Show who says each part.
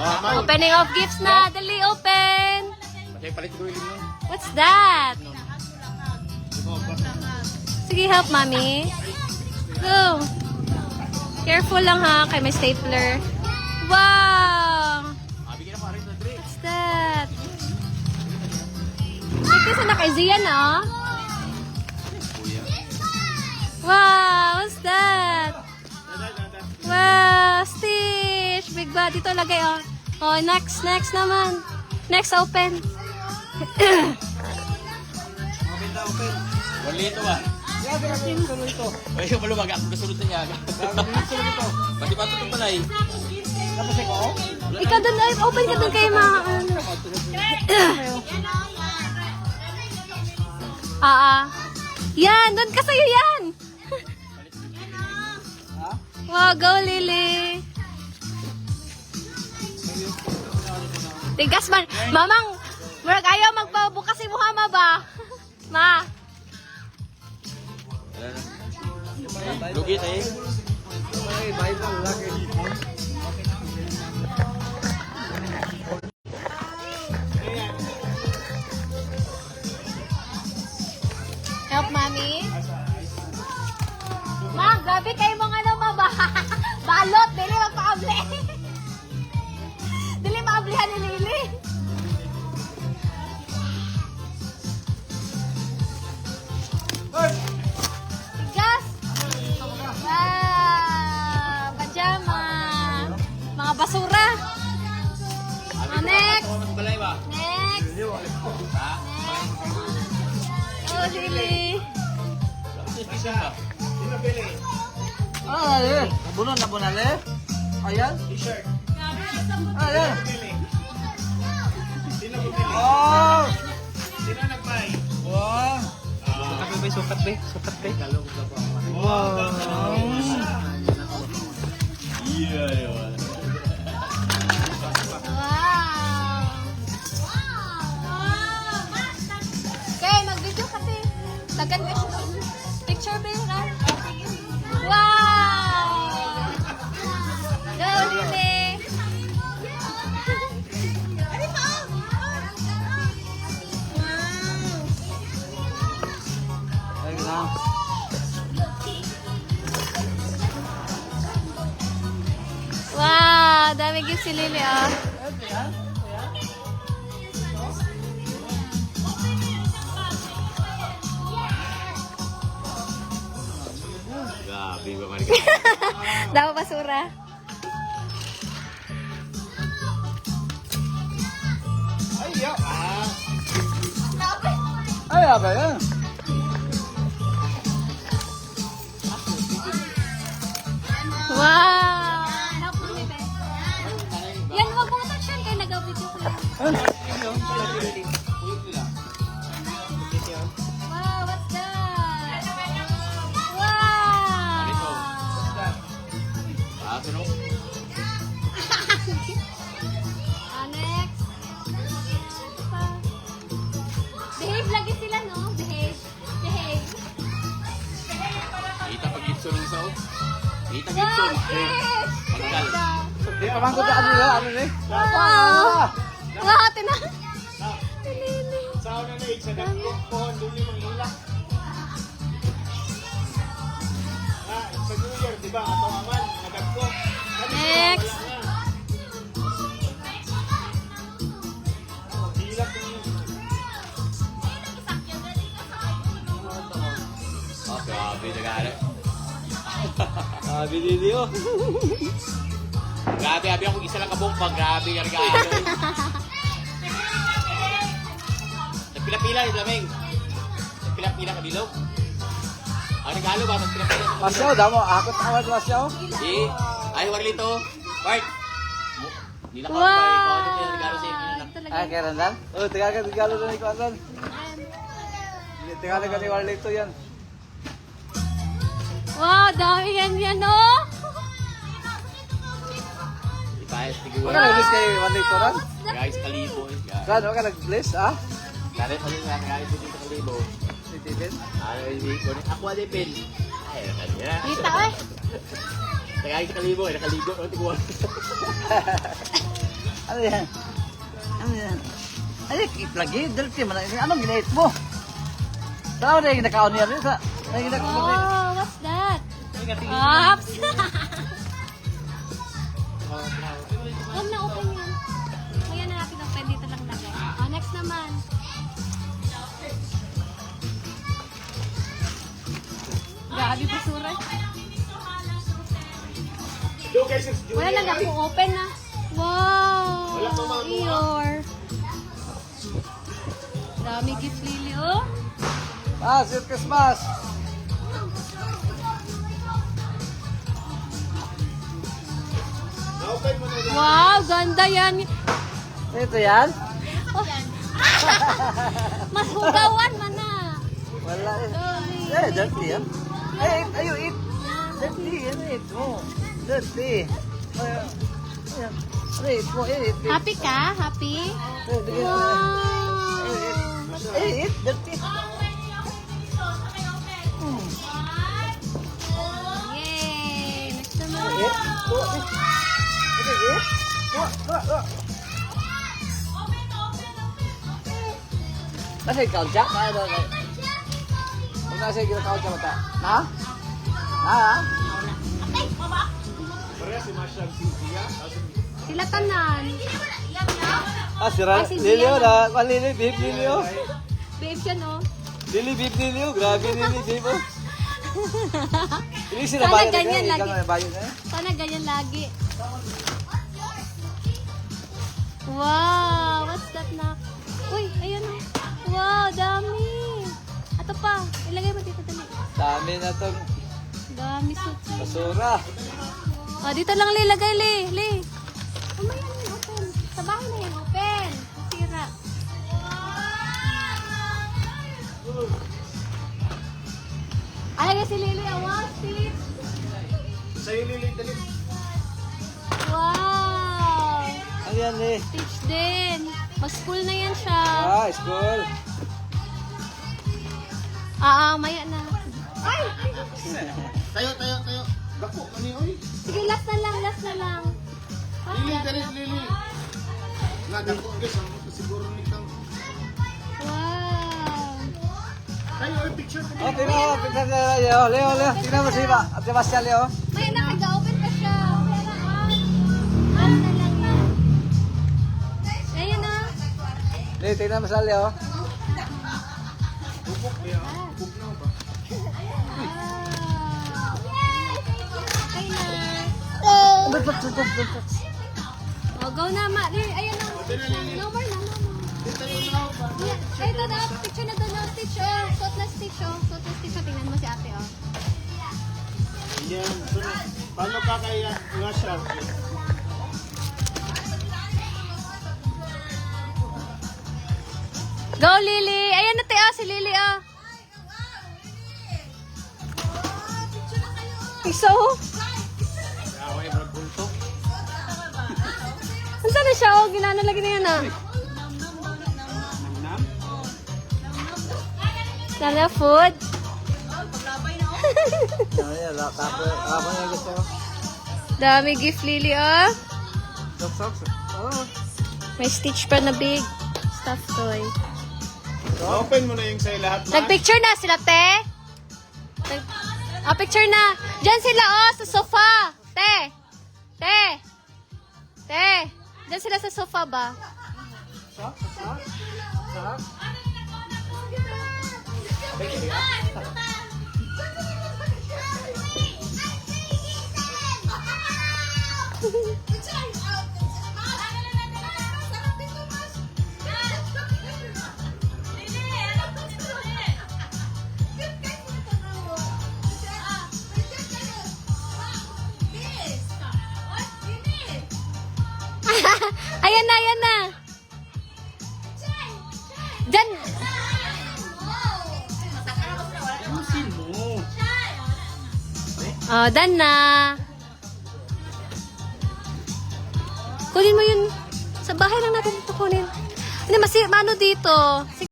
Speaker 1: Opening of gifts na. Dali, open. What's that? Sige, help, mommy. Go. Careful lang ha, kay may stapler. Wow! What's that? Ito sa naka-Zian, oh. Wow! What's that? Wow! Stitch! Big bad. Dito lagay, oh. Oh, next naman. Next, open.
Speaker 2: Open.
Speaker 3: Wali ito ba?
Speaker 2: Yaga, sino ito?
Speaker 3: Ay, malumag ako kasunod sa yaga.
Speaker 2: Sino ito?
Speaker 3: Pati pa ito pala eh.
Speaker 2: Tapos ikaw?
Speaker 1: Ikaw doon, ay, open ka doon kayo mga ano. Yan, doon ka sa'yo yan. Wow, go Lily. Tigas man. Mamang, murag ayaw magpabukas si Muhama ba? Ma.
Speaker 3: Lugit eh.
Speaker 2: Ay, Bible, lagi.
Speaker 1: Help, mami. Ma, grabe kayo mga ano, ma ba? Balot, dili magpa-able. Dili maablihan ni Lily. Tigas. Wow, pajama. Mga basura. Next. Next. Oh, Lily.
Speaker 2: Ah, eh. Nabunan, eh. Ayan. T-shirt. Ayan. Oh!
Speaker 3: Sino nagpay?
Speaker 2: Wow!
Speaker 3: Sukat ba?
Speaker 2: Wow!
Speaker 3: Yeah, yun.
Speaker 1: Okay, mag-video kasi. Tagan ka siya. Picture ba yun, ha? Wow! Go, Lily!
Speaker 2: Ayun na.
Speaker 1: Wow! Dami gift si Lily, oh.
Speaker 3: Grabe ba man.
Speaker 1: Daw basura.
Speaker 2: Ay, ya. Ay, apa yan?
Speaker 1: Wow! Help mo, Bebe. Yan, wag mong touch yan. Kaya nag-video ko yan. Wow, what's that? Wow! Next. Behave lagi sila, no? Behave.
Speaker 3: Kita pag gitso ng sao. Kita
Speaker 1: Wow,
Speaker 3: gitso.
Speaker 1: yes!
Speaker 3: Pagkal.
Speaker 2: Di pa man ko sa ano yun? Ano ni?
Speaker 1: Wow! Wow, tina.
Speaker 2: Sa una na, sa pohon, duli manghila. Sa New Year, di ba? Ato aman, nagagko.
Speaker 1: Next.
Speaker 2: Hilak ni.
Speaker 3: Oh, grabe na gano'n.
Speaker 2: Sabi nili oh.
Speaker 3: Grabe, abi ako isa lang kabong pag grabe yung gano'n. Nagpila-pila yung lameng. Nagpila-pila ka bilog. Ang regalo ba? Nagpila-pila ka
Speaker 2: Masyaw, damo. Akot awad masyaw.
Speaker 3: Eh, ay, warlito. Bart. Hindi na
Speaker 1: Wow!
Speaker 3: pa ikaw. Ano yung regalo sa inyo lang?
Speaker 2: Ah, kaya Randall? Oh, tigagan regalo na ni Kwandan. Tigagan ni Warlito yan.
Speaker 1: Wow, dami yan, oh.
Speaker 3: Ipayas,
Speaker 2: Huwag
Speaker 3: tigil.
Speaker 2: ka nag-bless kay Warlito ran?
Speaker 3: Guys, kalibo.
Speaker 2: Kan, huwag ka nag-bless, ah?
Speaker 3: Kare pa rin nga, guys, dito sa kalibo.
Speaker 2: Titipin?
Speaker 3: Ano yung ko? Ako ang ipin. Ay, kanya.
Speaker 1: Kita, eh.
Speaker 3: Tagay sa kalibo, nakalibo. Ano tiguan?
Speaker 4: Ano yan? Ano yan? Ay, keep lagi. Dirty man. Anong ginahit mo? Saan na yung nakaon niya rin?
Speaker 1: Oh, what's that? Ops! Huwag na open yan. Kaya na natin ang pen dito lang lagay. Oh, next naman. Grabe basura.
Speaker 2: Do guys, it's
Speaker 1: Wala lang ako open na. Wow!
Speaker 2: Wala pa mga
Speaker 1: Eeyore. Dami gift lily, oh.
Speaker 4: Ah, Sir Christmas.
Speaker 2: Na-open mo na yun.
Speaker 1: Wow, ganda yan.
Speaker 4: Ito yan?
Speaker 1: Oh. Mas hugawan man na.
Speaker 4: Wala eh.
Speaker 1: Dami.
Speaker 4: Eh, dirty yan. Ay, ayo, eat. Dirty yan, eat mo. Dirty. Ayan. Ayan. Ano, eat mo, eat.
Speaker 1: Happy ka? Happy?
Speaker 4: Eh, bigyan mo.
Speaker 1: Wow!
Speaker 4: Eh, eat. Dirty.
Speaker 1: Yay! Next naman.
Speaker 4: Eat. Tuwa, eh. Okay, eat. Tuwa, tuwa, tuwa. Nasa ikaw siya? Kaya daw, kaya. Huwag nasa ikaw siya mata. Na? Na?
Speaker 2: Pareha si Masha ang Cynthia.
Speaker 1: Sila tanan.
Speaker 4: Ah, sira.
Speaker 1: Ay, si
Speaker 4: Lilio
Speaker 1: Gian.
Speaker 4: na. Lili, beef, Lilio.
Speaker 1: Babe siya, no?
Speaker 4: Lili, beef, Lilio. Grabe, Lili, beef, oh. Hindi sila
Speaker 1: Sana
Speaker 4: bayan na
Speaker 1: ganyan
Speaker 4: ganyan.
Speaker 1: lagi.
Speaker 4: Ikaw na bayan na.
Speaker 1: Sana ganyan lagi. Wow! What's that na? Uy, ayun oh. Wow, dami. Ato pa. Ilagay mo dito dali.
Speaker 4: Dami na itong
Speaker 1: Dami suit.
Speaker 4: basura.
Speaker 1: Oh, dito lang lilagay, Li. Umaya na yan, open. Sa bahay na yan, open. Sira. Alagay si Lily, awas, tip.
Speaker 2: Sa'yo Lili, dali.
Speaker 1: Wow!
Speaker 4: Ano yan eh?
Speaker 1: Stitch din. Mas-school na yan siya.
Speaker 4: Ah, school.
Speaker 1: Maya na. Ay!
Speaker 2: Tayo. Dako, kani, oy.
Speaker 1: Sige, last na lang.
Speaker 2: Lili, dali, Lili. Nga, dako, guys. Ang siguro ni Kang.
Speaker 1: Wow!
Speaker 2: Tayo, oy, picture ko.
Speaker 4: Oh, tingnan mo. Tingnan mo. Leo. Tingnan mo siya. At Sebastian, Leo.
Speaker 1: Maya na, nag-open pa siya. Last na lang yan. Ayan na.
Speaker 4: Leo, tingnan mo siya, Leo.
Speaker 2: Bubok niya. Bugnaw ba?
Speaker 1: Okay na. Oh, go na, ma. Ayan na. No more na. Ito na, picture na doon, stitch, oh. Suot na stitch, oh. Tingnan mo si ate, oh.
Speaker 2: Yan. So, paano ka kaya nga siya?
Speaker 1: Go, Lily! Ayan na, te, oh. Si Lily, oh. Piso, oh.
Speaker 2: Away, magbulto.
Speaker 1: Saan na siya, oh? Ginano lagi na yan, ah.
Speaker 2: Nam?
Speaker 1: Sana food.
Speaker 4: Ayan, tapos yung gusto mo.
Speaker 1: Dami gift, Lily, oh.
Speaker 4: Socks. Oh.
Speaker 1: May stitch pa na big stuffed toy.
Speaker 2: Open mo na yung sa'yo lahat, ma.
Speaker 1: Nagpicture na sila, te. Picture na. Diyan sila, oh, sa sofa. Te. Diyan sila sa sofa ba? Ayan na. Diyan.
Speaker 2: Ayusin mo.
Speaker 1: Oh, done na. Kunin mo yun. Sa bahay lang natin ito kunin. Hindi, ano dito.